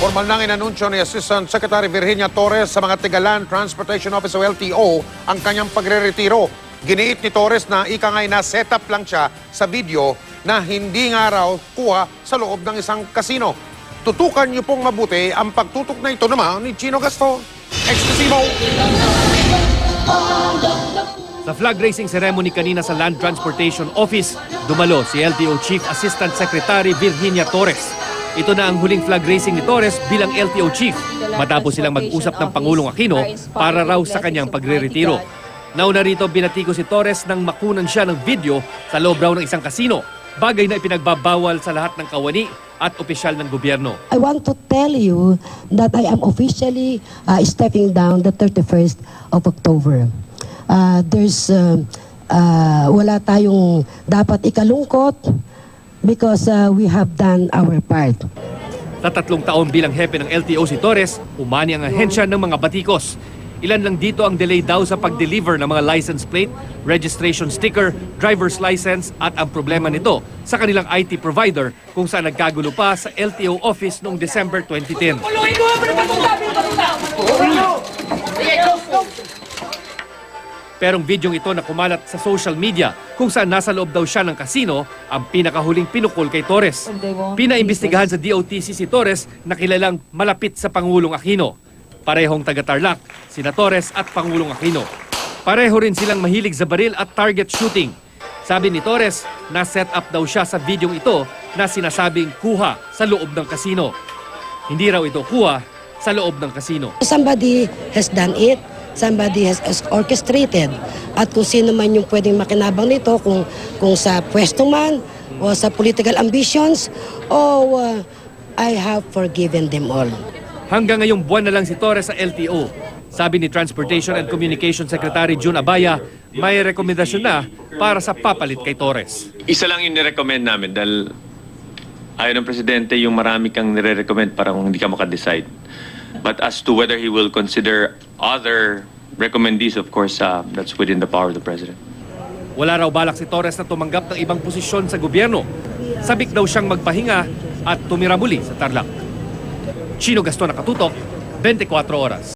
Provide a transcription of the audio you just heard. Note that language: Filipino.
Formal nang inanunsyo ni Assistant Secretary Virginia Torres sa mga Tigalan Transportation Office o LTO ang kanyang pagre-retiro. Giniit ni Torres na ikangay na setup lang siya sa video na hindi nga raw kuha sa loob ng isang kasino. Tutukan niyo pong mabuti ang pagtutok na ito naman ni Chino Gaston. Exclusivo! Sa flag raising ceremony kanina sa Land Transportation Office, dumalo si LTO Chief Assistant Secretary Virginia Torres. Ito na ang huling flag raising ni Torres bilang LTO Chief matapos silang mag-usap ng Pangulong Aquino para raw sa kanyang pagre-retiro. Nauna rito binatiko si Torres nang makunan siya ng video sa loob raw ng isang kasino, bagay na ipinagbabawal sa lahat ng kawani at opisyal ng gobyerno. I want to tell you that I am officially stepping down the 31st of October. Wala tayong dapat ikalungkot because we have done our part. Sa 3 taon bilang hepe ng LTO si Torres, umani ang ahensya ng mga batikos. Ilan lang dito ang delay daw sa pag-deliver ng mga license plate, registration sticker, driver's license at ang problema nito sa kanilang IT provider kung saan nagkagulo pa sa LTO office noong December 2010. Perong videong ito na kumalat sa social media kung saan nasa loob daw siya ng kasino ang pinakahuling pinukol kay Torres. Pinaimbestigahan sa DOTC si Torres na kilalang malapit sa Pangulong Aquino. Parehong taga-Tarlac, sina Torres at Pangulong Aquino. Pareho rin silang mahilig sa baril at target shooting. Sabi ni Torres na set up daw siya sa videong ito na sinasabing kuha sa loob ng kasino. Hindi raw ito kuha sa loob ng kasino. Somebody has done it. Somebody has orchestrated. At kung sino man yung pwedeng makinabang nito, kung sa pwesto man, o sa political ambitions, I have forgiven them all. Hanggang ngayong buwan na lang si Torres sa LTO. Sabi ni Transportation and Communication Secretary June Abaya, may rekomendasyon na para sa papalit kay Torres. Isa lang yung nirecommend namin dahil ayon ng Presidente yung marami kang nire-recommend para kung hindi ka makadecide. But as to whether he will consider other recommendees, of course, that's within the power of the President. Wala raw balak si Torres na tumanggap ng ibang posisyon sa gobyerno. Sabik daw siyang magpahinga at tumira muli sa Tarlac. Chino Gaston, nakatutok, 24 oras.